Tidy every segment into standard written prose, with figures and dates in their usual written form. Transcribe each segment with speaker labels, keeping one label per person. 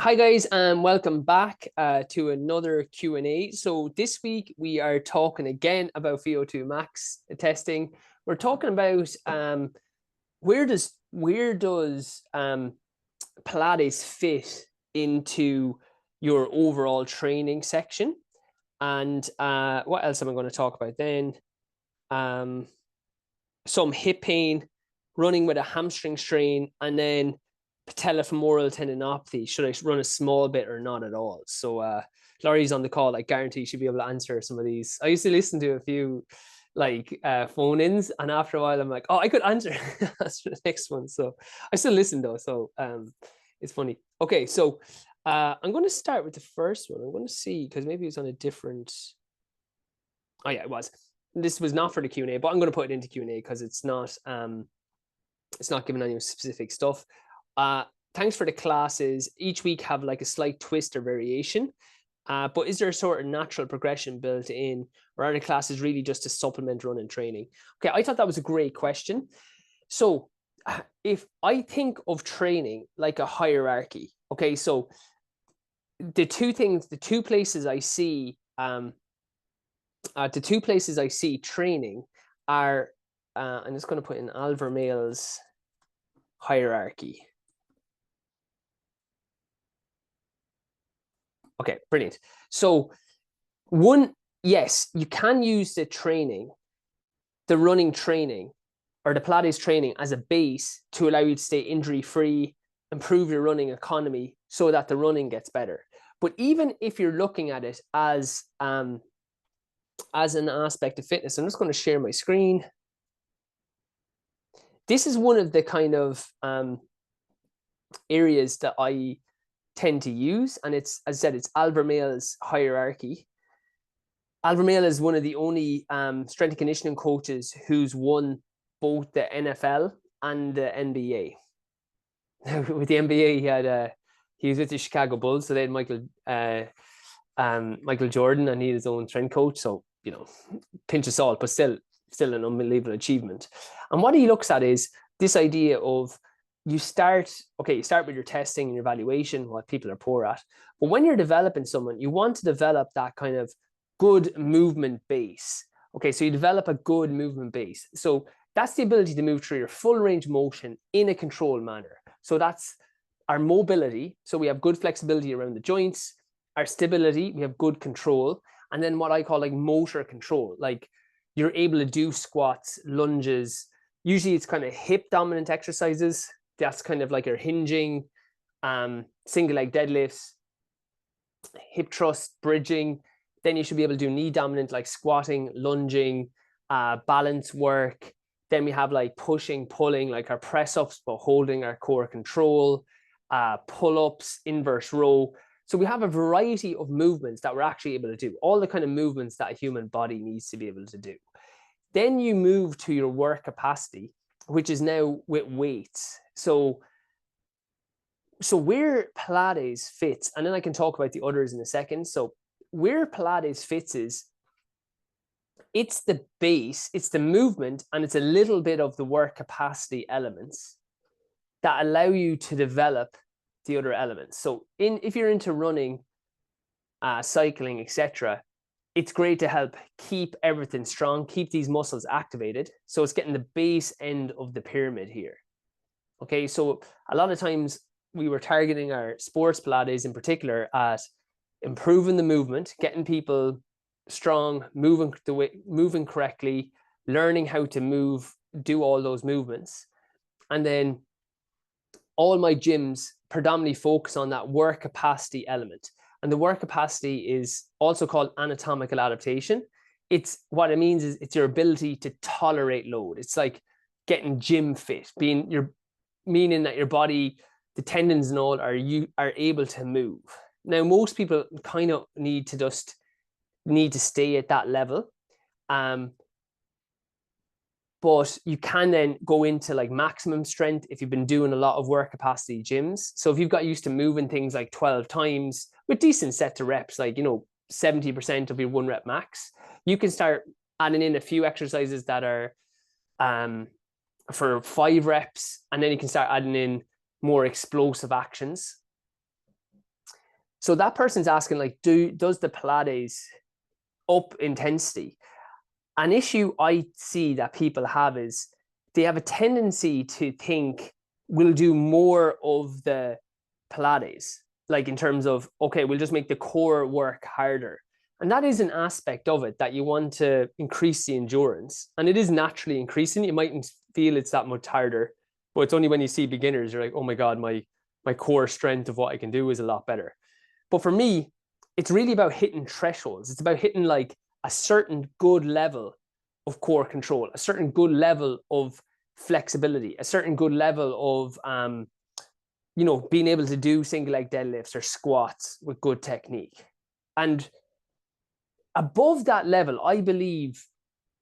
Speaker 1: Hi guys, and welcome back to another Q&A. So this week we are talking again about VO2 max testing. We're talking about where does Pilates fit into your overall training section, and what else am I going to talk about then? Some hip pain, running with a hamstring strain, and then patellofemoral tendinopathy. Should I run a small bit or not at all? So Laurie's on the call. I guarantee she'll be able to answer some of these. I used to listen to a few phone-ins, and after a while I'm like, oh, I could answer that's the next one. So I still listen though, so it's funny. Okay, so I'm going to start with the first one. I'm going to see, because maybe it's on a different. Oh yeah, it was. This was not for the Q&A, but I'm going to put it into Q&A because it's not giving any specific stuff. Thanks for the classes. Each week have like a slight twist or variation, but is there a sort of natural progression built in, or are the classes really just to supplement running training? Okay, I thought that was a great question. So if I think of training like a hierarchy, okay, so the two places I see training are, I'm just going to put in Alvermail's hierarchy. Okay, brilliant. So one, yes, you can use the running training or the Pilates training as a base to allow you to stay injury-free, improve your running economy so that the running gets better. But even if you're looking at it as an aspect of fitness, I'm just going to share my screen. This is one of the kind of areas that I tend to use, and it's, as I said, it's Alvermail's hierarchy. Alvermail is one of the only strength and conditioning coaches who's won both the NFL and the NBA. With the NBA, he was with the Chicago Bulls, so they had Michael Jordan, and he had his own strength coach. So, you know, pinch of salt, but still an unbelievable achievement. And what he looks at is this idea of you start with your testing and your evaluation, what people are poor at. But when you're developing someone, you want to develop that kind of good movement base. Okay, so you develop a good movement base. So that's the ability to move through your full range of motion in a controlled manner. So that's our mobility. So we have good flexibility around the joints. Our stability, we have good control. And then what I call like motor control, like you're able to do squats, lunges. Usually it's kind of hip dominant exercises. That's kind of like your hinging, single leg deadlifts, hip thrust, bridging. Then you should be able to do knee dominant, like squatting, lunging, balance work. Then we have like pushing, pulling, like our press ups, but holding our core control, pull ups, inverse row. So we have a variety of movements that we're actually able to do, all the kind of movements that a human body needs to be able to do. Then you move to your work capacity, which is now with weights. So where Pilates fits, and then I can talk about the others in a second. So where Pilates fits is it's the base, it's the movement, and it's a little bit of the work capacity elements that allow you to develop the other elements. So if you're into running, cycling, etc., it's great to help keep everything strong, keep these muscles activated. So it's getting the base end of the pyramid here. Okay, so a lot of times we were targeting our sports Pilates in particular at improving the movement, getting people strong, moving correctly, learning how to move, do all those movements. And then all my gyms predominantly focus on that work capacity element. And the work capacity is also called anatomical adaptation. It's what it means is it's your ability to tolerate load. It's like getting gym fit, meaning that your body, the tendons and all are able to move. Now, most people kind of need to stay at that level. But you can then go into like maximum strength if you've been doing a lot of work capacity gyms. So if you've got used to moving things like 12 times with decent set to reps, like, 70% of your 1 rep max, you can start adding in a few exercises that are for 5 reps, and then you can start adding in more explosive actions. So that person's asking, like, does the Pilates up intensity? An issue I see that people have is they have a tendency to think we'll do more of the Pilates, like in terms of, okay, we'll just make the core work harder. And that is an aspect of it that you want to increase the endurance. And it is naturally increasing. You mightn't feel it's that much harder, but it's only when you see beginners, you're like, oh my God, my core strength of what I can do is a lot better. But for me, it's really about hitting thresholds. It's about hitting like a certain good level of core control, a certain good level of flexibility, a certain good level of being able to do single leg deadlifts or squats with good technique. And above that level, I believe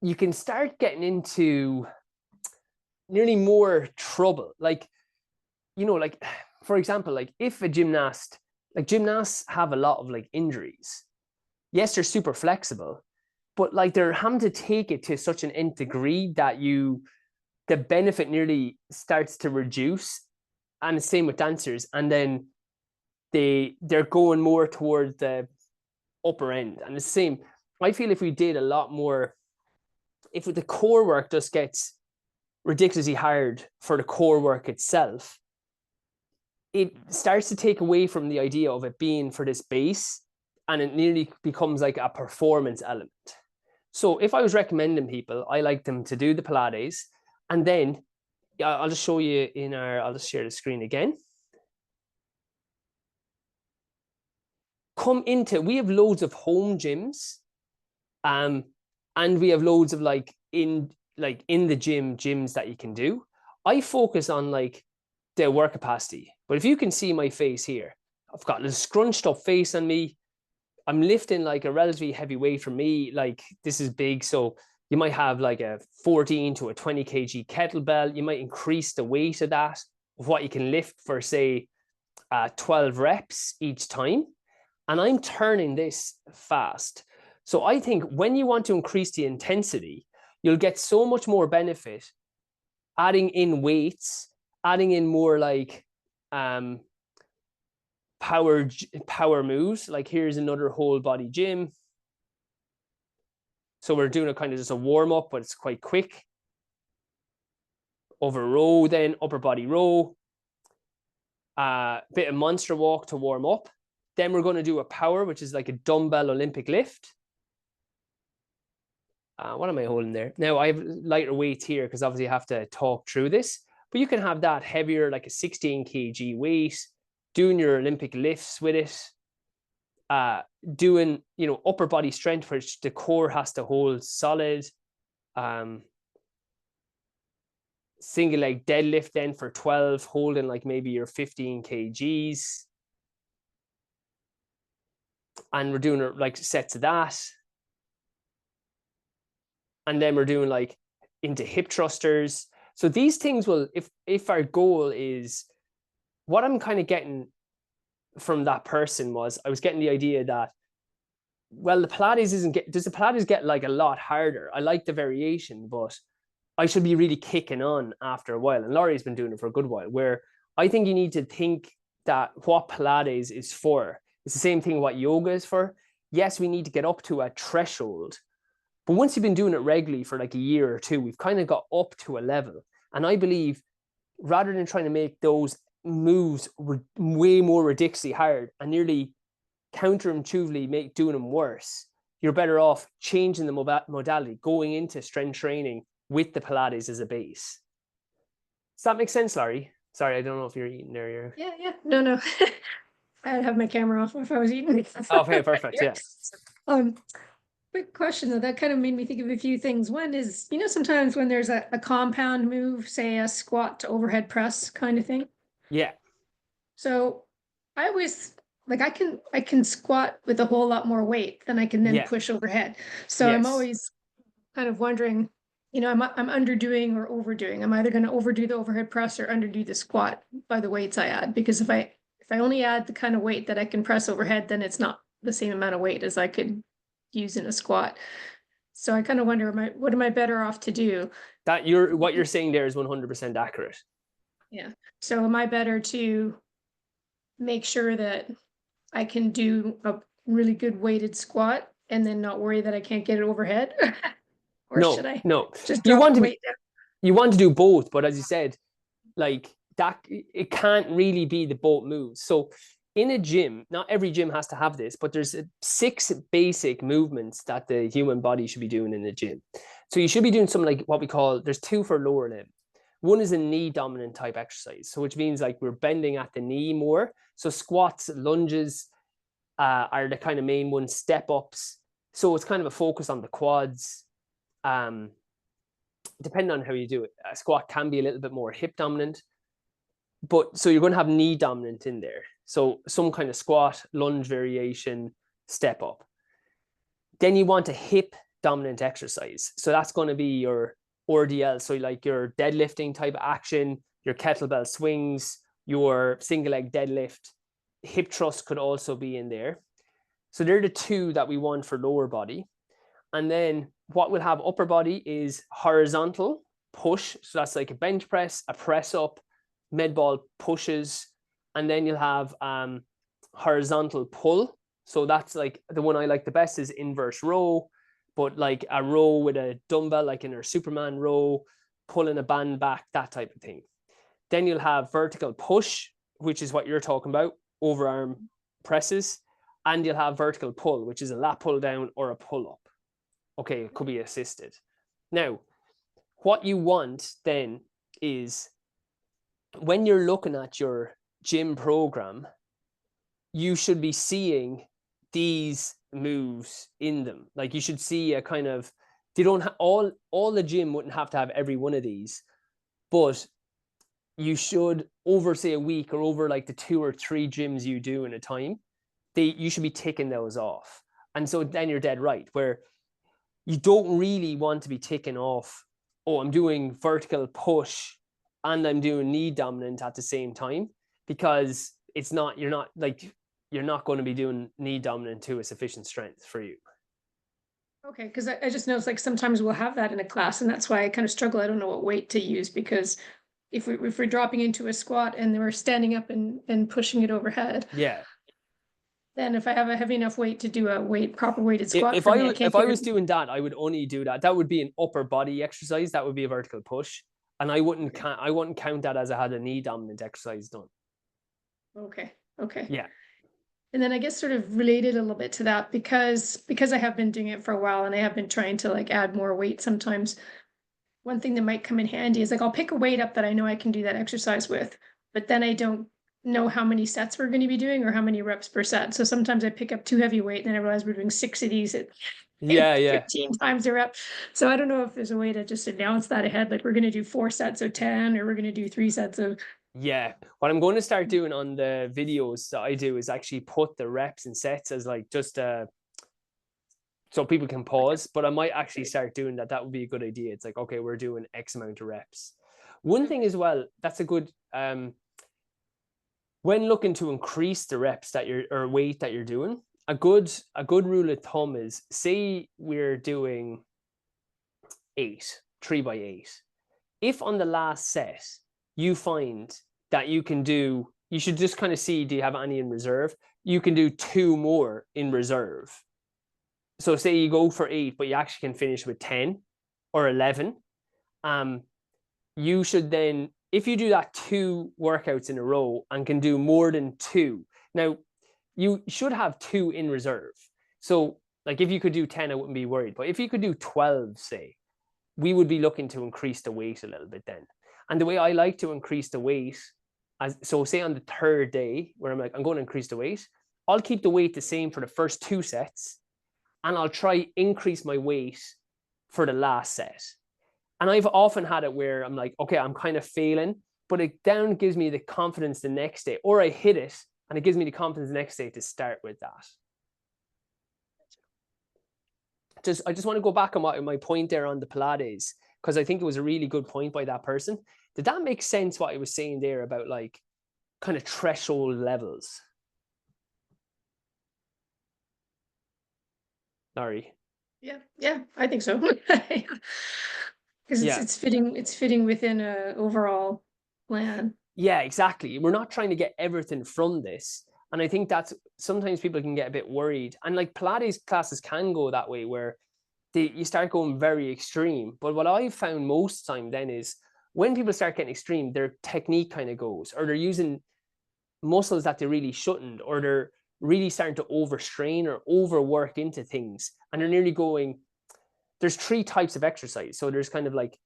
Speaker 1: you can start getting into nearly more trouble. Like, like, for example, like if a gymnasts have a lot of like injuries. Yes, they're super flexible, but like they're having to take it to such an nth degree that the benefit nearly starts to reduce. And the same with dancers. And then they're going more towards the upper end. And the same, I feel if we did a lot more, if the core work just gets ridiculously hard for the core work itself, it starts to take away from the idea of it being for this base, and it nearly becomes like a performance element. So if I was recommending people, I like them to do the Pilates, and then I'll just show you I'll just share the screen again. We have loads of home gyms, and we have loads of like in the gym gyms that you can do. I focus on like the work capacity, but if you can see my face here, I've got a scrunched up face on me. I'm lifting like a relatively heavy weight for me. Like this is big, so you might have like a 14 to a 20 kg kettlebell. You might increase the weight of that, of what you can lift for say 12 reps each time. And I'm turning this fast. So I think when you want to increase the intensity, you'll get so much more benefit adding in weights, adding in more like power moves. Like here's another whole body gym. So we're doing a kind of just a warm up, but it's quite quick. Over row, then upper body row, bit of monster walk to warm up. Then we're going to do a power, which is like a dumbbell Olympic lift. What am I holding there? Now I have lighter weights here because obviously I have to talk through this, but you can have that heavier, like a 16 kg weight, doing your Olympic lifts with it, doing, upper body strength, which the core has to hold solid. Single leg deadlift then for 12, holding like maybe your 15 kgs. And we're doing like sets of that. And then we're doing like into hip thrusters. So these things will, if our goal is, what I'm kind of getting from that person was, I was getting the idea that, well, the Pilates does the Pilates get like a lot harder? I like the variation, but I should be really kicking on after a while. And Laurie's been doing it for a good while, where I think you need to think that what Pilates is for. It's the same thing what yoga is for. Yes, we need to get up to a threshold, but once you've been doing it regularly for like a year or two, we've kind of got up to a level. And I believe rather than trying to make those moves way more ridiculously hard and nearly counterintuitively doing them worse, you're better off changing the modality, going into strength training with the Pilates as a base. Does that make sense, Laurie? Sorry, I don't know if you're eating there.
Speaker 2: Yeah. No. I'd have my camera off if I was eating.
Speaker 1: Okay, perfect. Yeah.
Speaker 2: Quick question though, that kind of made me think of a few things. One is, sometimes when there's a compound move, say a squat to overhead press kind of thing.
Speaker 1: Yeah.
Speaker 2: So I always like I can squat with a whole lot more weight than I can then push overhead. So yes. I'm always kind of wondering, I'm underdoing or overdoing. I'm either going to overdo the overhead press or underdo the squat by the weights I add. Because if I only add the kind of weight that I can press overhead, then it's not the same amount of weight as I could use in a squat. So I kind of wonder, what am I better off to do?
Speaker 1: What you're saying there is 100% accurate.
Speaker 2: Yeah. So am I better to make sure that I can do a really good weighted squat and then not worry that I can't get it overhead? Or should
Speaker 1: No,
Speaker 2: I
Speaker 1: no.
Speaker 2: just
Speaker 1: You
Speaker 2: drop
Speaker 1: want
Speaker 2: the
Speaker 1: to be,
Speaker 2: weight down?
Speaker 1: you want to do both, but as you said, like that, it can't really be the both moves. So in a gym, not every gym has to have this, but there's 6 basic movements that the human body should be doing in the gym. So you should be doing something like what we call, there's 2 for lower limb. One is a knee dominant type exercise. So which means like we're bending at the knee more. So squats, lunges are the kind of main ones, step ups. So it's kind of a focus on the quads. Depending on how you do it, a squat can be a little bit more hip dominant, but so you're going to have knee dominant in there. So some kind of squat, lunge variation, step up. Then you want a hip dominant exercise. So that's going to be your RDL. So like your deadlifting type of action, your kettlebell swings, your single leg deadlift, hip thrust could also be in there. So they're the 2 that we want for lower body. And then what we'll have upper body is horizontal push. So that's like a bench press, a press up, med ball pushes. And then you'll have horizontal pull. So that's like the one I like the best is inverse row, but like a row with a dumbbell, like in our Superman row, pulling a band back, that type of thing. Then you'll have vertical push, which is what you're talking about, overarm presses. And you'll have vertical pull, which is a lat pull down or a pull up. Okay, it could be assisted. Now, what you want then is when you're looking at your gym program, you should be seeing these moves in them. Like you should see a kind of, they don't have all the gym wouldn't have to have every one of these, but you should over say a week or over like the 2 or 3 gyms you do in a time, you should be ticking those off. And so then you're dead right, where you don't really want to be ticking off, oh, I'm doing vertical push and I'm doing knee dominant at the same time, because you're not going to be doing knee dominant to a sufficient strength for you.
Speaker 2: Okay, because I just noticed like sometimes we'll have that in a class, and that's why I kind of struggle. I don't know what weight to use because if we're dropping into a squat and then we're standing up and pushing it overhead,
Speaker 1: Yeah.
Speaker 2: then if I have a heavy enough weight to do a proper weighted squat
Speaker 1: If
Speaker 2: for me, I
Speaker 1: if
Speaker 2: can't
Speaker 1: I
Speaker 2: get
Speaker 1: was
Speaker 2: it.
Speaker 1: doing that, I would only do that. That would be an upper body exercise. That would be a vertical push, and I wouldn't count that as I had a knee dominant exercise done.
Speaker 2: Okay, okay.
Speaker 1: Yeah.
Speaker 2: And then I guess sort of related a little bit to that because I have been doing it for a while and I have been trying to like add more weight sometimes. One thing that might come in handy is like I'll pick a weight up that I know I can do that exercise with, but then I don't know how many sets we're going to be doing or how many reps per set. So sometimes I pick up too heavy weight and then I realize we're doing 6 of these at
Speaker 1: Yeah.
Speaker 2: 15 times a rep. So I don't know if there's a way to just announce that ahead, like we're going to do 4 sets of 10 or we're going to do 3 sets of.
Speaker 1: Yeah. What I'm going to start doing on the videos that I do is actually put the reps and sets as like just so people can pause, but I might actually start doing that. That would be a good idea. It's like, okay, we're doing X amount of reps. One thing as well, that's a good when looking to increase the reps that you're or weight that you're doing, a good rule of thumb is say we're doing 8, 3x8. If on the last set you find that you should just kind of see, do you have any in reserve? You can do 2 more in reserve. So say you go for 8, but you actually can finish with 10 or 11. You should then, if you do that 2 workouts in a row and can do more than 2, now you should have 2 in reserve. So like if you could do 10, I wouldn't be worried. But if you could do 12, say, we would be looking to increase the weight a little bit then. And the way I like to increase the weight, so say on the 3rd day where I'm like, I'm going to increase the weight, I'll keep the weight the same for the first 2 sets and I'll try increase my weight for the last set. And I've often had it where I'm like, okay, I'm kind of failing, but it then gives me the confidence the next day, or I hit it and it gives me the confidence the next day to start with that. I just want to go back on my point there on the Pilates, because I think it was a really good point by that person. Did that make sense what I was saying there about like kind of threshold levels? Sorry.
Speaker 2: Yeah, I think so. Because it's fitting within a overall plan.
Speaker 1: Yeah, exactly. We're not trying to get everything from this. And I think that's sometimes people can get a bit worried. And like Pilates classes can go that way where you start going very extreme. But what I've found most time then is when people start getting extreme, their technique kind of goes, or they're using muscles that they really shouldn't, or they're really starting to overstrain or overwork into things. And they're nearly going, there's 3 types of exercise. So there's kind of like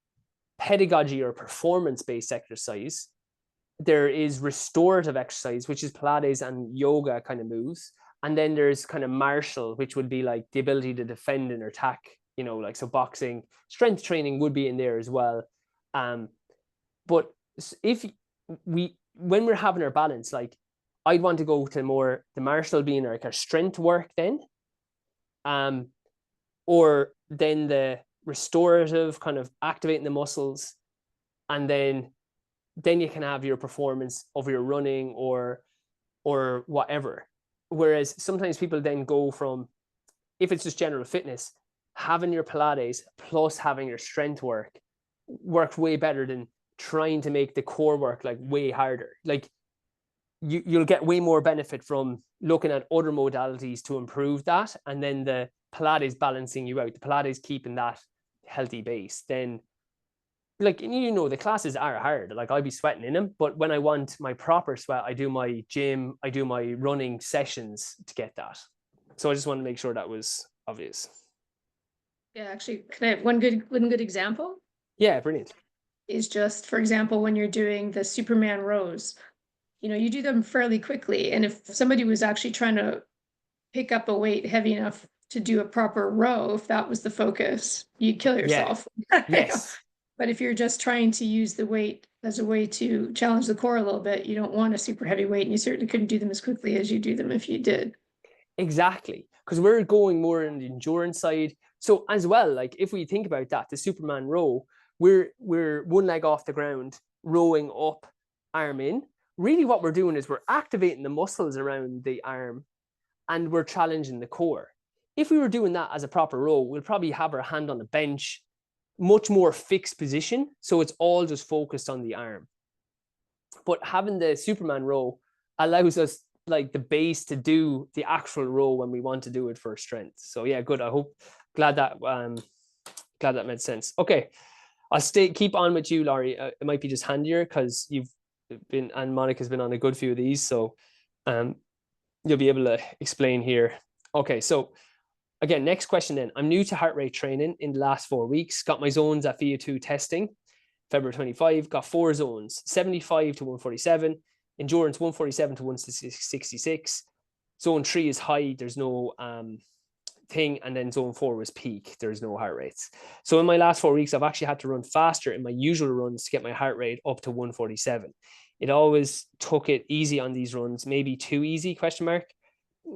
Speaker 1: pedagogy or performance-based exercise. There is restorative exercise, which is Pilates and yoga kind of moves. And then there's kind of martial, which would be like the ability to defend and attack, you know, like so boxing, strength training would be in there as well. But if when we're having our balance, like I'd want to go to more the martial being like our strength work then, or then the restorative kind of activating the muscles, and then you can have your performance of your running or whatever. Whereas sometimes people then go from, if it's just general fitness, having your Pilates plus having your strength work works way better than trying to make the core work like way harder. Like you'll get way more benefit from looking at other modalities to improve that, and then the Pilates balancing you out, the Pilates keeping that healthy base. Then like, you know, the classes are hard. Like I'll be sweating in them, but when I want my proper sweat, I do my gym, I do my running sessions to get that. So I just want to make sure that was obvious.
Speaker 2: Yeah, actually, can I have one good example?
Speaker 1: Yeah, brilliant.
Speaker 2: Is just, for example, when you're doing the Superman rows, you know, you do them fairly quickly. And if somebody was actually trying to pick up a weight heavy enough to do a proper row, if that was the focus, you'd kill yourself.
Speaker 1: Yeah. Yes.
Speaker 2: But if you're just trying to use the weight as a way to challenge the core a little bit, you don't want a super heavy weight, and you certainly couldn't do them as quickly as you do them if you did.
Speaker 1: Exactly. Because we're going more in the endurance side. So as well, like if we think about that, the Superman row, we're one leg off the ground, rowing up, arm in. Really what we're doing is we're activating the muscles around the arm and we're challenging the core. If we were doing that as a proper row, we'll probably have our hand on the bench, much more fixed position. So it's all just focused on the arm. But having the Superman row allows us like the base to do the actual row when we want to do it for strength. So yeah, good. I hope, glad that made sense. Okay. I'll keep on with you, Laurie. It might be just handier because you've been, and Monica's been on a good few of these. So you'll be able to explain here. Okay. So again, next question then. I'm new to heart rate training in the last 4 weeks. Got my zones at VO2 testing, February 25. Got 4 zones, 75 to 147, endurance 147 to 166. Zone 3 is high. There's no thing. And then zone 4 was peak. There's no heart rates. So in my last 4 weeks, I've actually had to run faster in my usual runs to get my heart rate up to 147. It always took it easy on these runs, maybe too easy, question mark.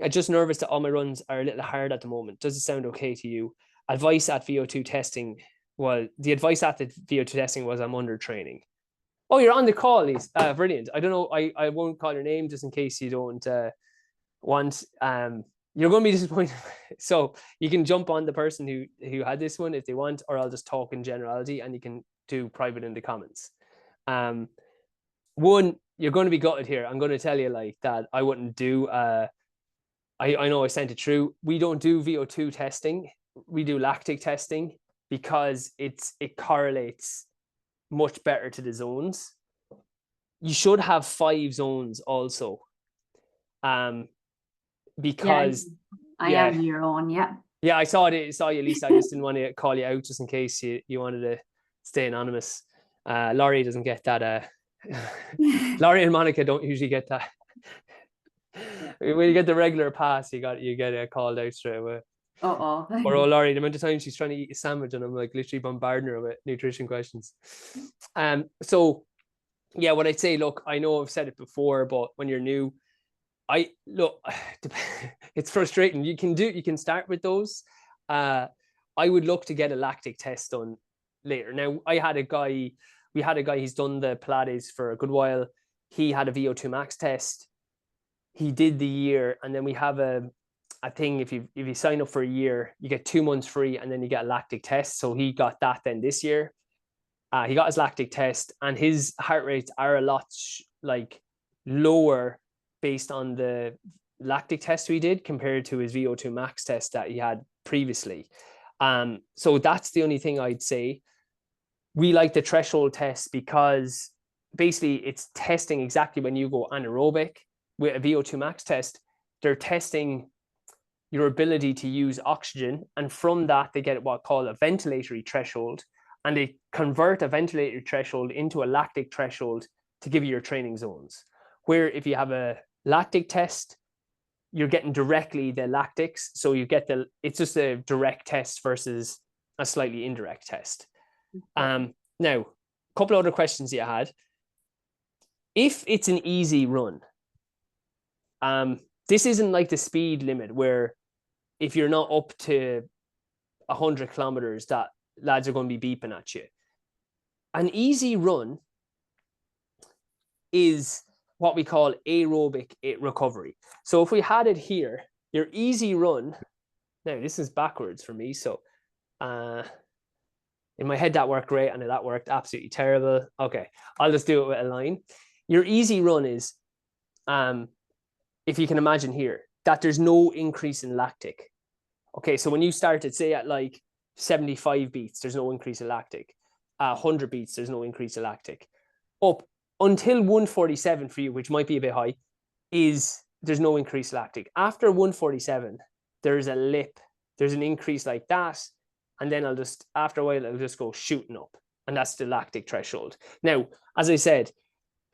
Speaker 1: I'm just nervous that all my runs are a little hard at the moment. Does it sound okay to you? The advice at the VO2 testing was I'm under training. Oh, you're on the call, Lise. Brilliant. I don't know. I won't call your name just in case you don't want. You're going to be disappointed. So you can jump on the person who had this one if they want, or I'll just talk in generality and you can do private in the comments. One, you're going to be gutted here. I'm going to tell you like that I wouldn't do I know I sent it through. We don't do VO2 testing. We do lactic testing because it correlates much better to the zones. You should have 5 zones also. Because
Speaker 3: I am your own, yeah.
Speaker 1: Yeah, I saw you, Lisa. I just didn't want to call you out just in case you wanted to stay anonymous. Laurie doesn't get that. Laurie and Monica don't usually get that. When you get the regular pass, you get called out straight away.
Speaker 3: Or
Speaker 1: Laurie, the amount of times she's trying to eat a sandwich and I'm like literally bombarding her with nutrition questions. So yeah, what I'd say, look, I know I've said it before, but when you're new, it's frustrating. You can start with those. I would look to get a lactic test done later. Now, we had a guy, he's done the Pilates for a good while. He had a VO2 max test. He did the year, and then we have a thing. If you sign up for a year, you get 2 months free, and then you get a lactic test. So he got that then this year. He got his lactic test, and his heart rates are a lot like lower based on the lactic test we did compared to his VO2 max test that he had previously. So that's the only thing I'd say. We like the threshold test because basically it's testing exactly when you go anaerobic. With a VO2 max test, they're testing your ability to use oxygen, and from that they get what's called a ventilatory threshold, and they convert a ventilatory threshold into a lactic threshold to give you your training zones. Where if you have a lactic test, you're getting directly the lactics, so you get it's just a direct test versus a slightly indirect test. Now, a couple of other questions you had. If it's an easy run, this isn't like the speed limit where if you're not up to 100 kilometers, that lads are going to be beeping at you. An easy run is what we call aerobic recovery. So if we had it here, your easy run, now this is backwards for me. So in my head, that worked great, and that worked absolutely terrible. Okay, I'll just do it with a line. Your easy run is, if you can imagine here, that there's no increase in lactic. Okay, so when you started, say at like 75 beats, there's no increase in lactic. 100 beats, there's no increase in lactic. Up until 147 for you, which might be a bit high, there's no increase in lactic. After 147, there's a lip. There's an increase like that. And then after a while, it'll just go shooting up. And that's the lactic threshold. Now, as I said,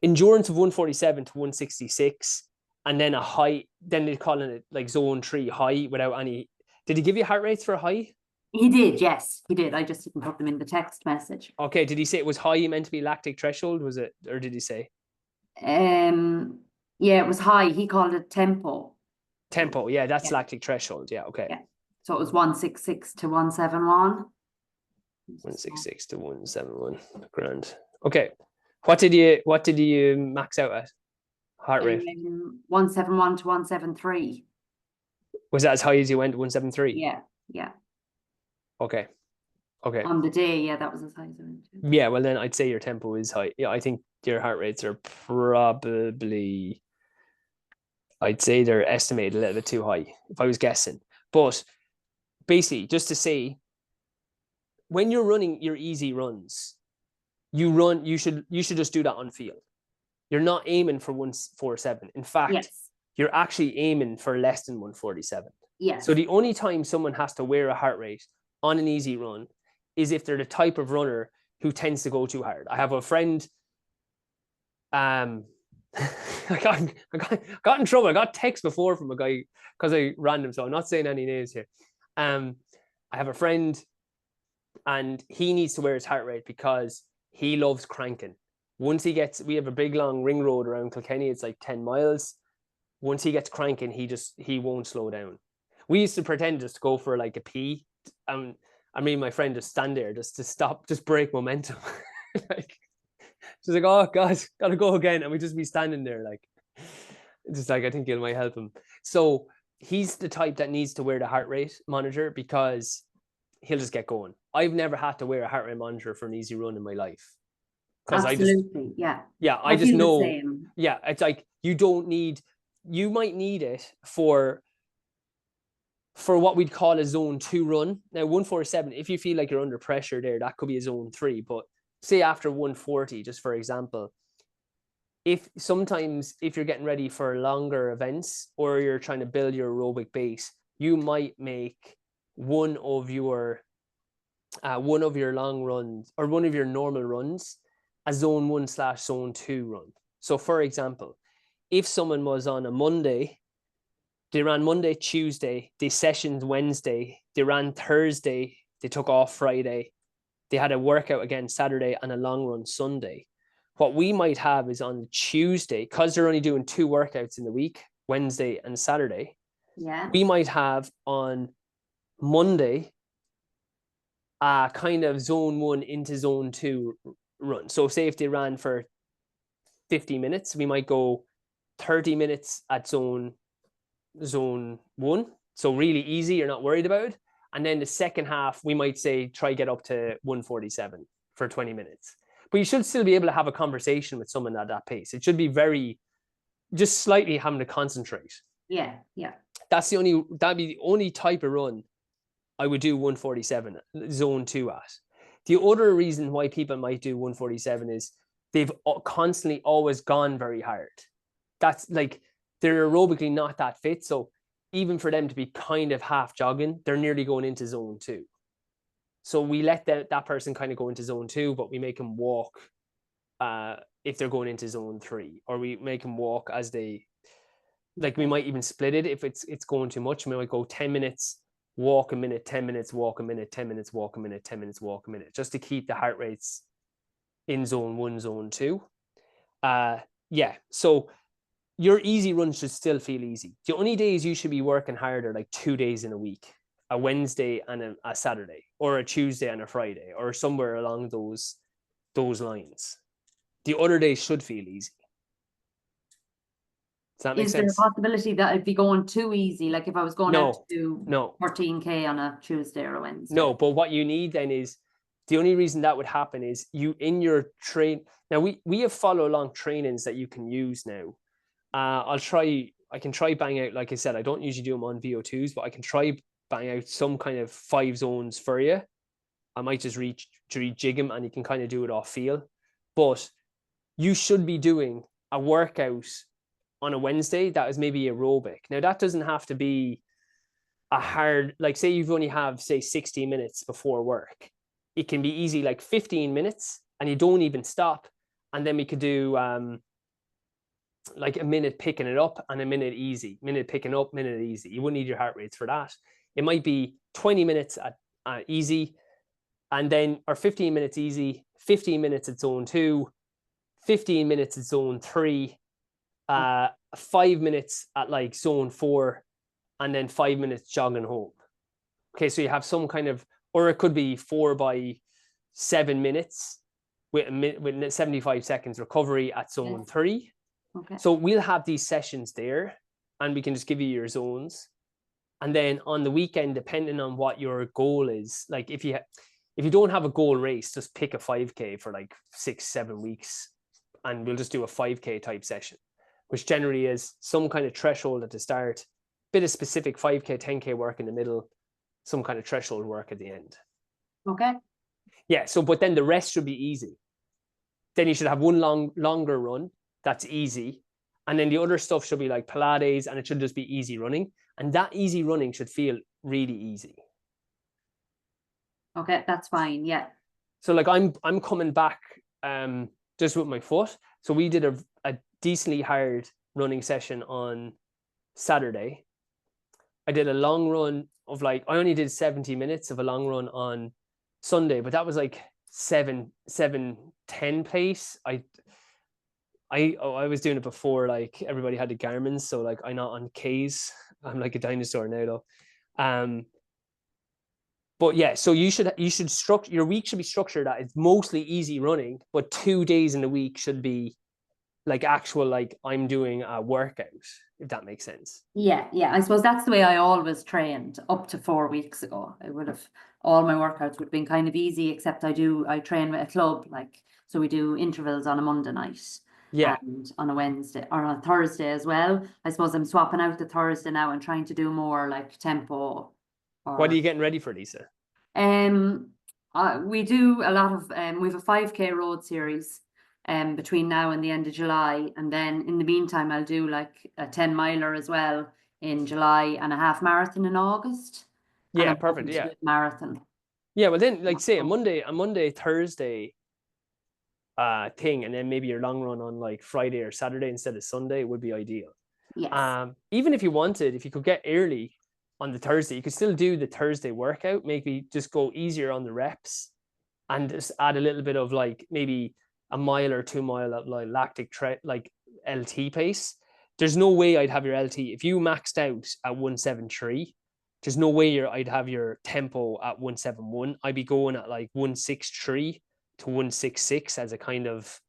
Speaker 1: endurance of 147 to 166, and then a high, then they're calling it like zone 3 high without any. Did he give you heart rates for a high?
Speaker 3: He did, yes, he did. I just didn't put them in the text message.
Speaker 1: Okay, did he say it was high meant to be lactic threshold? Was it, or did he say?
Speaker 3: Yeah, it was high. He called it tempo.
Speaker 1: Tempo, yeah, that's lactic threshold. Yeah, okay. Yeah.
Speaker 3: So it was 166 to 171.
Speaker 1: 166 to 171. Grand. Okay. What did you max out at? Heart rate?
Speaker 3: 171 to 173.
Speaker 1: Was that as high as you went, 173?
Speaker 3: Yeah.
Speaker 1: Okay.
Speaker 3: On the day, yeah, that was as high as I went.
Speaker 1: Yeah, well then I'd say your tempo is high. Yeah, I think your heart rates are probably, I'd say they're estimated a little bit too high, if I was guessing. But basically, just to say, when you're running your easy runs, you should just do that on field. You're not aiming for 147. In fact, you're actually aiming for less than 147.
Speaker 3: Yes.
Speaker 1: So the only time someone has to wear a heart rate on an easy run is if they're the type of runner who tends to go too hard. I have a friend, I got in trouble. I got text before from a guy because I ran him, so I'm not saying any names here. I have a friend and he needs to wear his heart rate because he loves cranking. Once we have a big long ring road around Kilkenny, it's like 10 miles. Once he gets cranking, he won't slow down. We used to pretend just to go for like a pee. I mean, my friend just stand there just to stop, just break momentum. Like, she's like, oh God, gotta go again. And we just be standing there like, just like, I think it might help him. So he's the type that needs to wear the heart rate monitor because he'll just get going. I've never had to wear a heart rate monitor for an easy run in my life.
Speaker 3: Absolutely,
Speaker 1: I just know. Yeah, it's like you might need it for what we'd call a zone 2 run. Now 147, if you feel like you're under pressure there, that could be a zone 3. But say after 140, just for example, if you're getting ready for longer events or you're trying to build your aerobic base, you might make one of your long runs or one of your normal runs a zone 1/zone 2 run. So for example, if someone was on a Monday, they ran Monday, Tuesday, they sessioned Wednesday, they ran Thursday, they took off Friday, they had a workout again Saturday and a long run Sunday. What we might have is on Tuesday, because they're only doing 2 workouts in the week, Wednesday and Saturday.
Speaker 3: Yeah.
Speaker 1: We might have on Monday a kind of zone 1 into zone 2 run. So say if they ran for 50 minutes, we might go 30 minutes at zone 1. So really easy, you're not worried about it. And then the second half, we might say, try get up to 147 for 20 minutes. But you should still be able to have a conversation with someone at that pace. It should be very, just slightly having to concentrate.
Speaker 3: Yeah.
Speaker 1: That'd be the only type of run I would do 147 zone 2 at. The other reason why people might do 147 is they've constantly always gone very hard. That's like, they're aerobically not that fit. So even for them to be kind of half jogging, they're nearly going into zone 2. So we let that person kind of go into zone 2, but we make them walk if they're going into zone 3, or we make them walk as they, like, we might even split it if it's going too much. We might go 10 minutes, walk a minute, 10 minutes, walk a minute, 10 minutes, walk a minute, 10 minutes, walk a minute, just to keep the heart rates in zone 1, zone 2. Yeah, so your easy runs should still feel easy. The only days you should be working hard are like 2 days in a week, a Wednesday and a Saturday, or a Tuesday and a Friday, or somewhere along those lines. The other days should feel easy. Does that make sense?
Speaker 3: Is there a possibility that it'd be going too easy? Like if I was going out to do 14K on a Tuesday or a Wednesday?
Speaker 1: No, but what you need then is, the only reason that would happen is you in your train. Now we have follow along trainings that you can use now. I can try bang out, like I said, I don't usually do them on VO2s, but I can try bang out some kind of 5 zones for you. I might just rejig them and you can kind of do it off feel. But you should be doing a workout on a Wednesday that is maybe aerobic. Now that doesn't have to be a hard, like say you've only have say 60 minutes before work. It can be easy, like 15 minutes, and you don't even stop. And then we could do like a minute picking it up and a minute easy, minute picking up, minute easy. You wouldn't need your heart rates for that. It might be 20 minutes at easy, and then, or 15 minutes easy, 15 minutes at zone 2, 15 minutes at zone 3, 5 minutes at like zone 4, and then 5 minutes jogging home. Okay, so you have some kind of, or it could be 4 by 7 minutes with 75 seconds recovery at zone 3.
Speaker 3: Okay.
Speaker 1: So we'll have these sessions there, and we can just give you your zones. And then on the weekend, depending on what your goal is, like if you don't have a goal race, just pick a 5K for like 6-7 weeks, and we'll just do a 5K type session, which generally is some kind of threshold at the start, bit of specific 5K, 10K work in the middle, some kind of threshold work at the end.
Speaker 3: Okay.
Speaker 1: Yeah. So, but then the rest should be easy. Then you should have one longer run that's easy. And then the other stuff should be like Pilates, and it should just be easy running. And that easy running should feel really easy.
Speaker 3: Okay, that's fine. Yeah.
Speaker 1: So like I'm coming back just with my foot. So we did a decently hard running session on Saturday. I did a long run of like, I only did 70 minutes of a long run on Sunday, but that was like 7:10 pace. I was doing it before like everybody had the Garmin's, so like I'm not on K's. I'm like a dinosaur now though. But yeah, so you should structure your week should be structured that it's mostly easy running, but 2 days in the week should be like actual, like I'm doing a workout, if that makes sense.
Speaker 3: Yeah. I suppose that's the way I always trained up to 4 weeks ago. I would have, all my workouts would have been kind of easy, except I train with a club, like, so we do intervals on a Monday night.
Speaker 1: Yeah.
Speaker 3: And on a Wednesday or on a Thursday as well. I suppose I'm swapping out the Thursday now and trying to do more like tempo.
Speaker 1: What are you getting ready for, Lisa?
Speaker 3: We do a lot of we have a 5K road series between now and the end of July, and then in the meantime I'll do like a 10 miler as well in July and a half marathon in August.
Speaker 1: Yeah, perfect. Yeah,
Speaker 3: marathon.
Speaker 1: Yeah, well then, like say a Monday, Thursday thing, and then maybe your long run on like Friday or Saturday instead of Sunday would be ideal.
Speaker 3: Yes.
Speaker 1: Even if you could get early on the Thursday, you could still do the Thursday workout, maybe just go easier on the reps and just add a little bit of like maybe a mile or 2 mile of like lactic like LT pace. There's no way I'd have your LT if you maxed out at 173. There's no way I'd have your tempo at 171. I'd be going at like 163 to 166 as a kind of,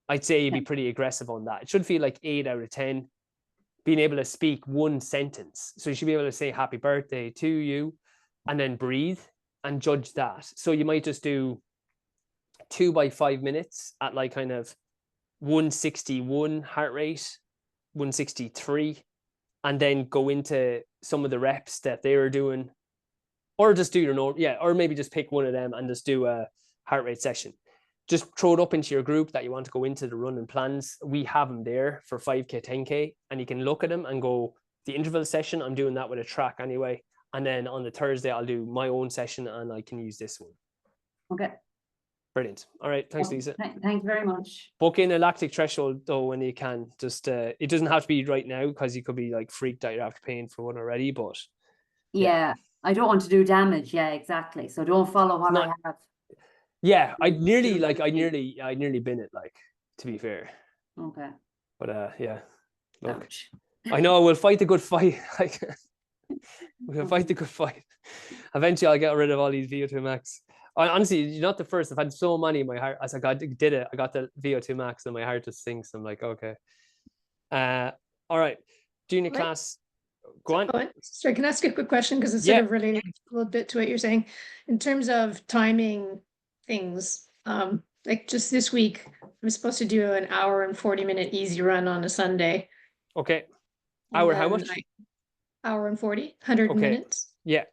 Speaker 1: I'd say you'd be pretty aggressive on that. It should feel like 8 out of 10. Being able to speak one sentence. So you should be able to say happy birthday to you and then breathe and judge that. So you might just do 2 by 5 minutes at like kind of 161 heart rate 163, and then go into some of the reps that they were doing, or just do your normal, or maybe just pick one of them and just do a heart rate session. Just throw it up into your group that you want to go into the running plans. We have them there for 5K, 10K, and you can look at them and go, the interval session, I'm doing that with a track anyway. And then on the Thursday, I'll do my own session and I can use this one.
Speaker 3: Okay.
Speaker 1: Brilliant. All right. Thanks, Lisa.
Speaker 3: Thank you very much.
Speaker 1: Book in a lactic threshold though when you can. Just it doesn't have to be right now because you could be like freaked out after paying for one already. But
Speaker 3: yeah, I don't want to do damage. Yeah, exactly. So don't follow what I have.
Speaker 1: Yeah, I nearly been it, like, to be fair.
Speaker 3: Okay.
Speaker 1: But yeah. Look,
Speaker 3: Ouch.
Speaker 1: I know we'll fight the good fight. Like, we'll fight the good fight. Eventually, I'll get rid of all these VO2 max. Honestly, you're not the first. I've had so many in my heart. As I did it, I got the VO2 max, and my heart just sinks. I'm like, okay. All right, junior class. Go on.
Speaker 2: Sorry, can I ask you a quick question because it's sort of related a little bit to what you're saying in terms of timing things. Like just this week, I'm supposed to do an hour and 40-minute easy run on a Sunday.
Speaker 1: Okay. Hour how much?
Speaker 2: Hour and 40, 100 minutes.
Speaker 1: Yeah.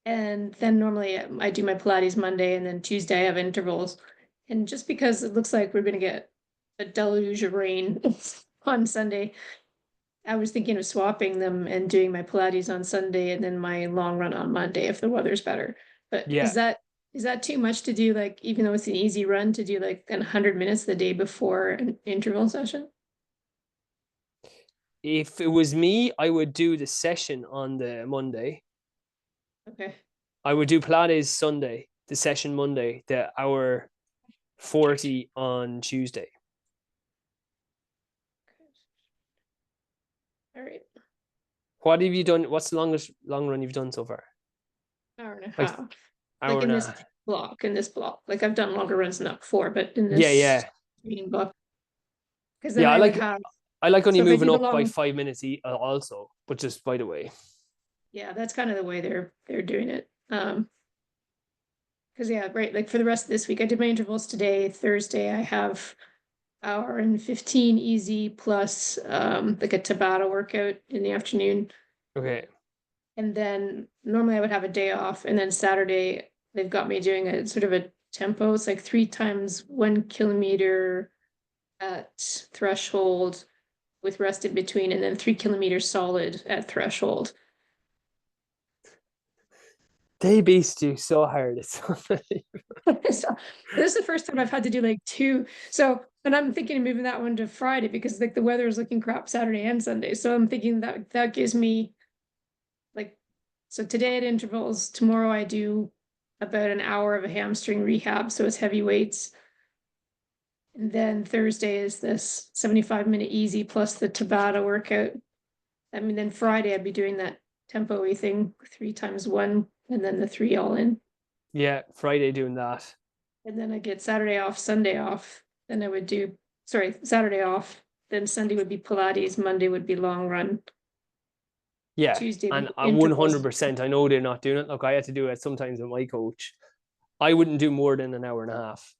Speaker 2: And then normally I do my Pilates Monday, and then Tuesday I have intervals. And just because it looks like we're going to get a deluge of rain on Sunday, I was thinking of swapping them and doing my Pilates on Sunday and then my long run on Monday if the weather's better. But is that too much to do, like, even though it's an easy run, to do like 100 minutes the day before an interval session?
Speaker 1: If it was me, I would do the session on the Monday.
Speaker 2: Okay.
Speaker 1: I would do Pilates Sunday, the session Monday, the hour 40 on Tuesday.
Speaker 2: All right.
Speaker 1: What have you done? What's the longest long run you've done so far?
Speaker 2: Hour and a half.
Speaker 1: Like
Speaker 2: in this block. Like I've done longer runs than that before, but in this reading block. Because then
Speaker 1: I like only moving up by 5 minutes also, but just by the way.
Speaker 2: Yeah, that's kind of the way they're doing it. Because like for the rest of this week, I did my intervals today. Thursday, I have hour and 15 easy plus like a Tabata workout in the afternoon.
Speaker 1: Okay.
Speaker 2: And then normally I would have a day off, and then Saturday they've got me doing a sort of a tempo. It's like 3 times 1 kilometer at threshold with rest in between, and then 3 kilometers solid at threshold.
Speaker 1: They beast you so hard. It's so
Speaker 2: this is the first time I've had to do like 2. So, and I'm thinking of moving that one to Friday because like the weather is looking crap Saturday and Sunday. So I'm thinking that gives me like, so today at intervals, tomorrow I do about an hour of a hamstring rehab. So it's heavy weights. And then Thursday is this 75-minute easy plus the Tabata workout. I mean, then Friday I'd be doing that tempo-y thing, 3 times 1, and then the 3 all in.
Speaker 1: Yeah, Friday doing that.
Speaker 2: And then I get Saturday off, Sunday off. Then I would do, Saturday off. Then Sunday would be Pilates, Monday would be long run.
Speaker 1: Yeah,
Speaker 2: Tuesday
Speaker 1: and 100%. I know they're not doing it. Look, I had to do it sometimes with my coach. I wouldn't do more than an hour and a half.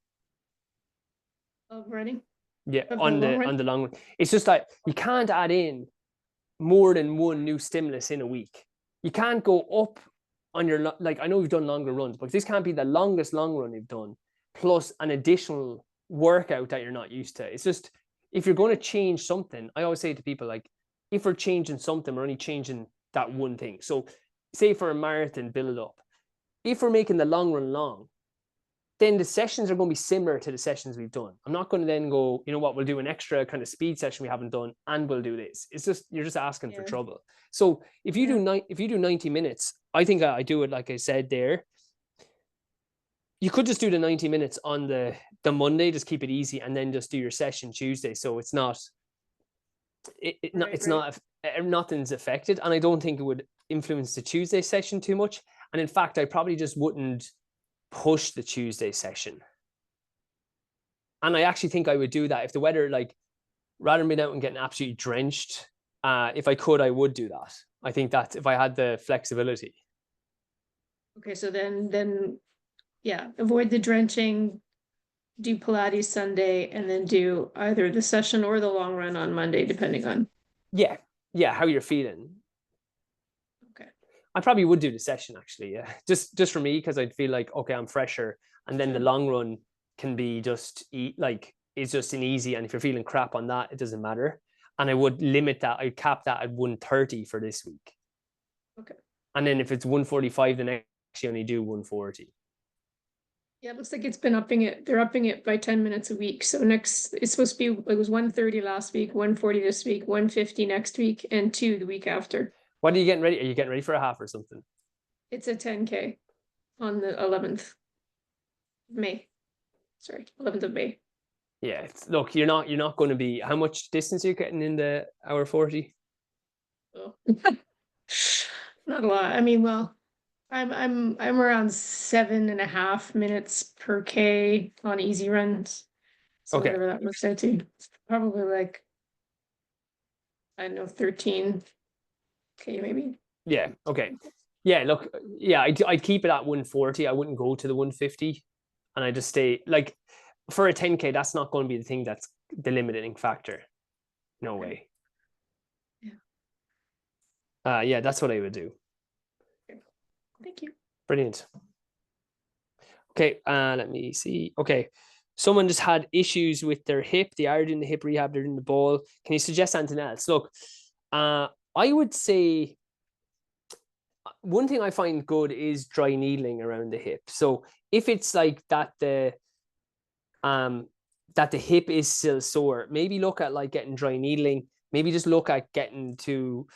Speaker 2: Of running?
Speaker 1: Yeah, on the long run. It's just like you can't add in more than one new stimulus in a week. You can't go up on your, like, I know you've done longer runs, but this can't be the longest long run you've done plus an additional workout that you're not used to. It's just, if you're going to change something, I always say to people, like, if we're changing something, we're only changing that one thing. So say for a marathon build up, if we're making the long run long, then the sessions are going to be similar to the sessions we've done. I'm not going to then go, you know what, we'll do an extra kind of speed session we haven't done and we'll do this. It's just, you're just asking for trouble. So if you do 90 minutes, I think I do it like I said there. You could just do the 90 minutes on the Monday, just keep it easy, and then just do your session Tuesday. So it's not, nothing's affected. And I don't think it would influence the Tuesday session too much. And in fact, I probably just wouldn't push the Tuesday session. And I actually think I would do that if the weather, like, rather than being out and getting absolutely drenched, if I could, I would do that. I think that if I had the flexibility.
Speaker 2: Okay, so then yeah, avoid the drenching, do Pilates Sunday, and then do either the session or the long run on Monday, depending on
Speaker 1: Yeah, how you're feeling.
Speaker 2: Okay.
Speaker 1: I probably would do the session actually, yeah. Just for me, because I'd feel like, okay, I'm fresher, and then the long run can be just it's just an easy, and if you're feeling crap on that, it doesn't matter. And I would limit that, I'd cap that at 130 for this week.
Speaker 2: Okay.
Speaker 1: And then if it's 145, the next you only do 140.
Speaker 2: Yeah, it looks like it's been upping it. They're upping it by 10 minutes a week. So next, it's supposed to be, it was 130 last week, 140 this week, 150 next week, and 2 the week after.
Speaker 1: What are you getting ready? Are you getting ready for a half or something?
Speaker 2: It's a 10K on the 11th May. Sorry, 11th of May.
Speaker 1: Yeah, look, you're not going to be, how much distance are you getting in the hour 40?
Speaker 2: Oh. Not a lot. I mean, well, I'm around 7.5 minutes per K on easy runs. So
Speaker 1: Okay.
Speaker 2: whatever that works out to, it's probably like, I don't know, 13K maybe.
Speaker 1: Yeah. Okay. Yeah. Look. Yeah. I'd keep it at 140. I wouldn't go to the 150, and I just stay like for a 10K. That's not going to be the thing that's the limiting factor. No way.
Speaker 2: Yeah.
Speaker 1: Yeah. That's what I would do.
Speaker 2: Thank you.
Speaker 1: Brilliant. Okay. Let me see. Okay. Someone just had issues with their hip. They are doing the hip rehab. They're doing the ball. Can you suggest anything else? Look, I would say one thing I find good is dry needling around the hip. So if it's like that the hip is still sore, maybe look at like getting dry needling. Maybe just look at getting to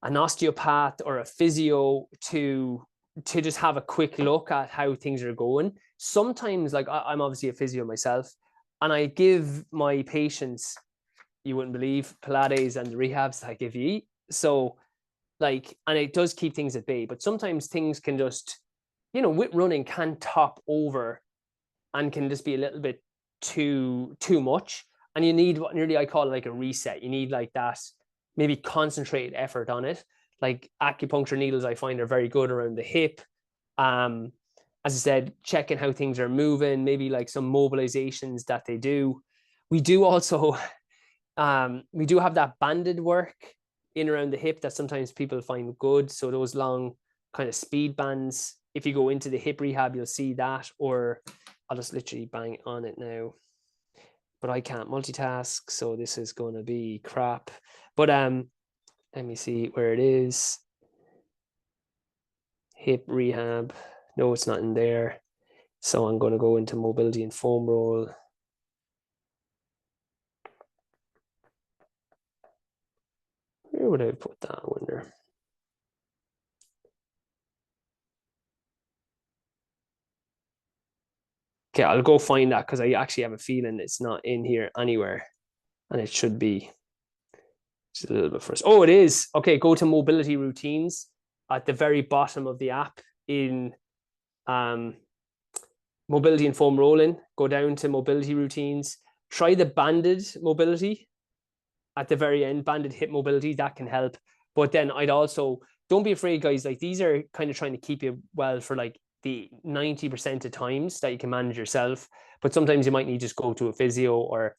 Speaker 1: an osteopath or a physio to just have a quick look at how things are going. Sometimes, like I'm obviously a physio myself, and I give my patients, you wouldn't believe, Pilates and the rehabs that I give you. So like, and it does keep things at bay, but sometimes things can just, with running can top over and can just be a little bit too much. And you need what nearly I call it like a reset. You need like that maybe concentrated effort on it. Like acupuncture needles, I find are very good around the hip. As I said, checking how things are moving, maybe like some mobilizations that they do. We do also, we do have that banded work in around the hip that sometimes people find good. So those long kind of speed bands, if you go into the hip rehab, you'll see that, or I'll just literally bang on it now. But I can't multitask, so this is going to be crap. But let me see where it is. Hip rehab. No, it's not in there. So I'm going to go into mobility and foam roll. Where would I put that, I wonder? Okay, I'll go find that because I actually have a feeling it's not in here anywhere. And it should be. Just a little bit first. Oh, it is. Okay, go to mobility routines at the very bottom of the app in mobility and foam rolling. Go down to mobility routines. Try the banded mobility at the very end, banded hip mobility. That can help. But then I'd also, don't be afraid, guys. Like these are kind of trying to keep you well for like the 90% of times that you can manage yourself. But sometimes you might need to just go to a physio or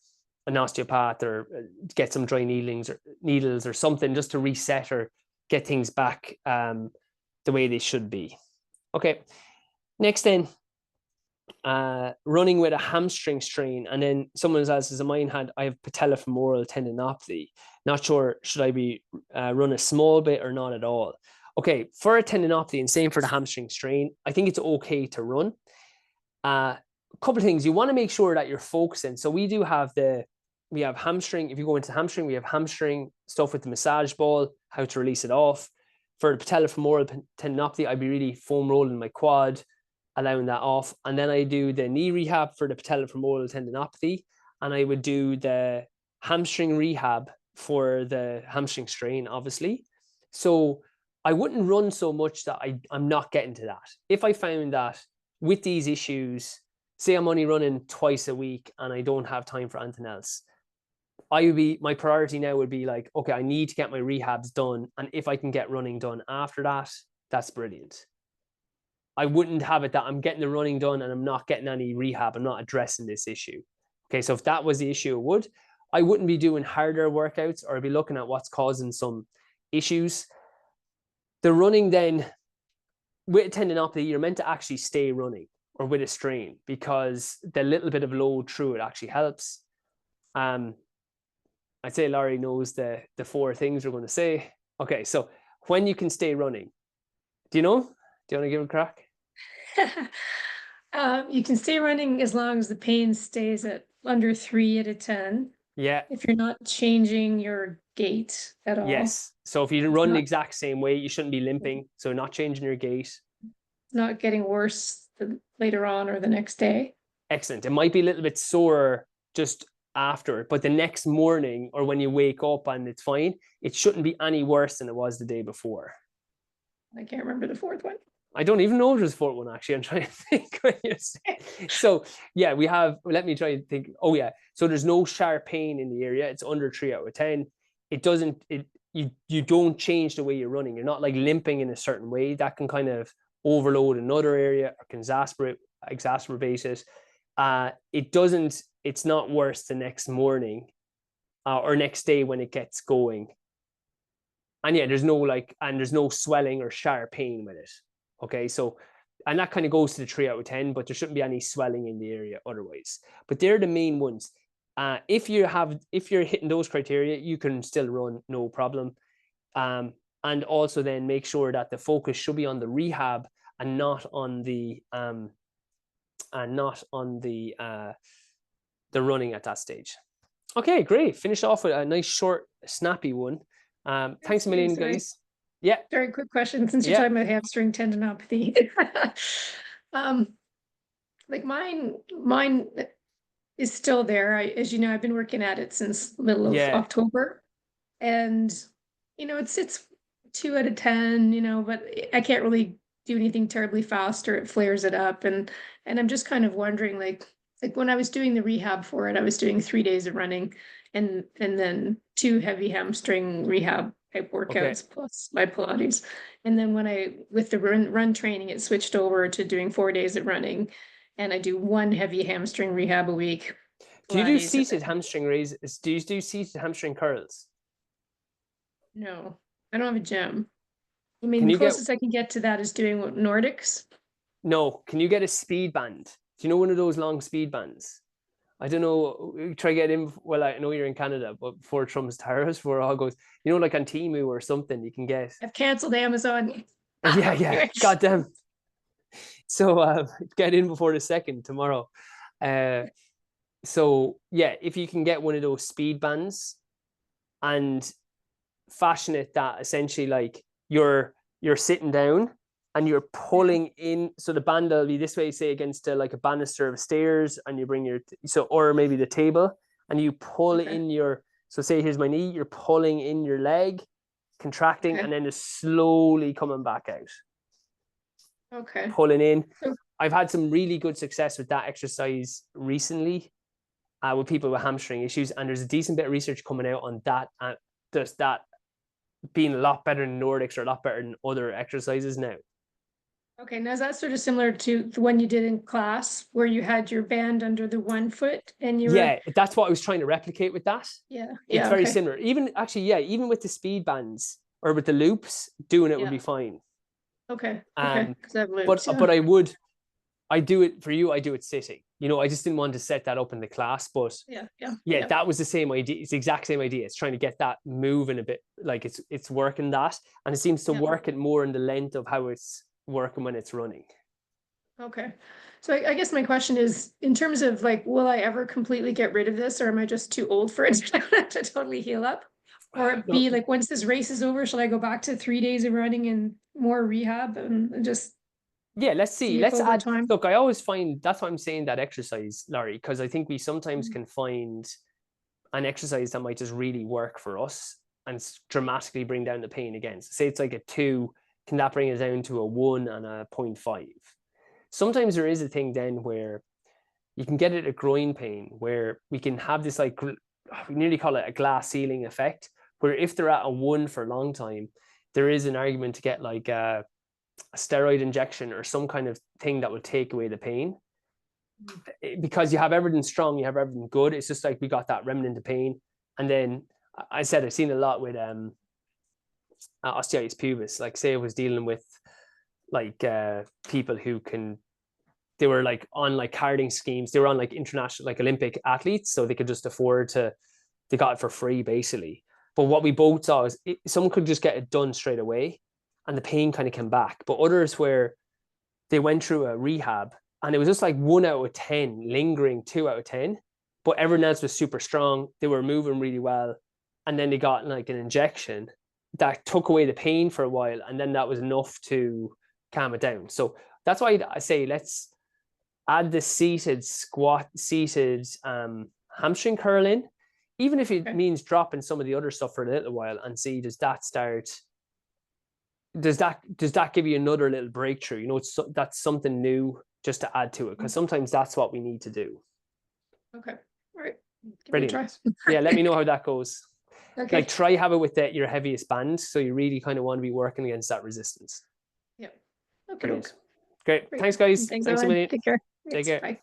Speaker 1: an osteopath or get some dry needles or something just to reset or get things back the way they should be. Okay, next then, running with a hamstring strain, and then someone else as mine had, I have patellofemoral tendinopathy. Not sure, should I be run a small bit or not at all? Okay, for a tendinopathy and same for the hamstring strain, I think it's okay to run. A couple of things you want to make sure that you're focusing. So we have hamstring. If you go into hamstring, we have hamstring stuff with the massage ball, how to release it off. For the patellofemoral tendinopathy, I'd be really foam rolling my quad, allowing that off. And then I do the knee rehab for the patellofemoral tendinopathy, and I would do the hamstring rehab for the hamstring strain, obviously. So I wouldn't run so much that I'm not getting to that. If I found that with these issues, say I'm only running twice a week and I don't have time for anything else, my priority now would be like, okay, I need to get my rehabs done. And if I can get running done after that, that's brilliant. I wouldn't have it that I'm getting the running done and I'm not getting any rehab. I'm not addressing this issue. Okay, so if that was the issue, it would. I wouldn't be doing harder workouts, or I'd be looking at what's causing some issues. The running then, with a tendinopathy, you're meant to actually stay running, or with a strain, because the little bit of load through it actually helps. I'd say Laurie knows the 4 things we're going to say. Okay, so when you can stay running, do you know? Do you want to give it a crack?
Speaker 2: You can stay running as long as the pain stays at under 3 out of 10.
Speaker 1: Yeah.
Speaker 2: If you're not changing your gait at all.
Speaker 1: Yes. So if you run the exact same way, you shouldn't be limping. So not changing your gait.
Speaker 2: Not getting worse later on or the next day.
Speaker 1: Excellent. It might be a little bit sore just after, but the next morning or when you wake up and it's fine, it shouldn't be any worse than it was the day before.
Speaker 2: I can't remember the 4th one.
Speaker 1: I don't even know if there's a 4th one, actually. I'm trying to think. So yeah, we have, let me try and think. Oh yeah. So there's no sharp pain in the area. It's under 3 out of 10. It doesn't, you don't change the way you're running. You're not like limping in a certain way. That can kind of overload another area or can exacerbate it. It doesn't, it's not worse the next morning or next day when it gets going. And yeah, there's no swelling or sharp pain with it. Okay, so, and that kind of goes to the 3 out of 10, but there shouldn't be any swelling in the area otherwise. But they're the main ones. If you're hitting those criteria, you can still run, no problem. And also then make sure that the focus should be on the rehab and not on the running at that stage. Okay, great. Finish off with a nice short, snappy one. Thanks a million, guys. Yeah.
Speaker 2: Very quick question, since you're talking about hamstring tendinopathy. Like mine is still there. As you know, I've been working at it since middle of October, and it's 2 out of 10. But I can't really do anything terribly fast, or it flares it up, and I'm just kind of wondering, like when I was doing the rehab for it, I was doing 3 days of running, and then 2 heavy hamstring rehab type workouts plus my Pilates. And then with the run training, it switched over to doing 4 days of running, and I do 1 heavy hamstring rehab a week.
Speaker 1: Do you do seated hamstring raises? Do you do seated hamstring curls?
Speaker 2: No, I don't have a gym. I mean, the closest I can get to that is doing Nordics.
Speaker 1: No, can you get a speed band? Do you know one of those long speed bands? I don't know, try to get in, well, I know you're in Canada, but before Trump's tariffs, before it all goes, like on Temu or something, you can get.
Speaker 2: I've canceled Amazon.
Speaker 1: Yeah, goddamn. So get in before the 2nd tomorrow. So yeah, if you can get one of those speed bands and fashion it that essentially like you're sitting down and you're pulling in, so the band will be this way, say against like a banister of stairs, and you bring or maybe the table, and you pull in so say here's my knee, you're pulling in your leg, contracting, and then just slowly coming back out.
Speaker 2: Okay.
Speaker 1: Pulling in. I've had some really good success with that exercise recently with people with hamstring issues, and there's a decent bit of research coming out on that, and just that being a lot better than Nordics or a lot better than other exercises now.
Speaker 2: Okay, now is that sort of similar to the one you did in class where you had your band under the 1 foot and you
Speaker 1: were... that's what I was trying to replicate with that. It's very similar. Even with the speed bands or with the loops, doing it would be fine.
Speaker 2: Okay. Because I have loops,
Speaker 1: but I do it for you. I do it sitting. I just didn't want to set that up in the class, but that was the same idea. It's the exact same idea. It's trying to get that moving a bit, like it's working that, and it seems to work it more in the length of how it's working when it's running.
Speaker 2: Okay, so I guess my question is, in terms of like, will I ever completely get rid of this, or am I just too old for it to totally heal up? Or be like, once this race is over, shall I go back to 3 days of running and more rehab and just
Speaker 1: let's see. Let's add time. Look, I always find, that's why I'm saying that exercise, Laurie, because I think we sometimes can find an exercise that might just really work for us and dramatically bring down the pain again. So say it's like a 2, can that bring it down to a 1 and a 0.5? Sometimes there is a thing then where you can get it a groin pain, where we can have this, like, we nearly call it a glass ceiling effect, where if they're at a 1 for a long time, there is an argument to get like a steroid injection or some kind of thing that would take away the pain. because you have everything strong, you have everything good. It's just like we got that remnant of pain. And then I said I've seen a lot with osteitis pubis. Like say I was dealing with like people who they were like on like carding schemes. They were on like international, like Olympic athletes, so they could just afford to, they got it for free basically. But what we both saw is someone could just get it done straight away and the pain kind of came back. But others where they went through a rehab and it was just like 1 out of 10 lingering, 2 out of 10, but everyone else was super strong. They were moving really well. And then they got like an injection that took away the pain for a while. And then that was enough to calm it down. So that's why I say, let's add the seated hamstring curl in, even if it means dropping some of the other stuff for a little while, and see, does that give you another little breakthrough? You know, that's something new just to add to it, because sometimes that's what we need to do.
Speaker 2: Okay. All right.
Speaker 1: Brilliant. Yeah, let me know how that goes.
Speaker 2: Okay.
Speaker 1: Like try have it with your heaviest band, so you really kind of want to be working against that resistance.
Speaker 2: Yep. Okay.
Speaker 1: Brilliant. Great. Thanks, guys.
Speaker 2: Thanks
Speaker 1: a million.
Speaker 2: Take care.
Speaker 1: Take care.
Speaker 2: Bye.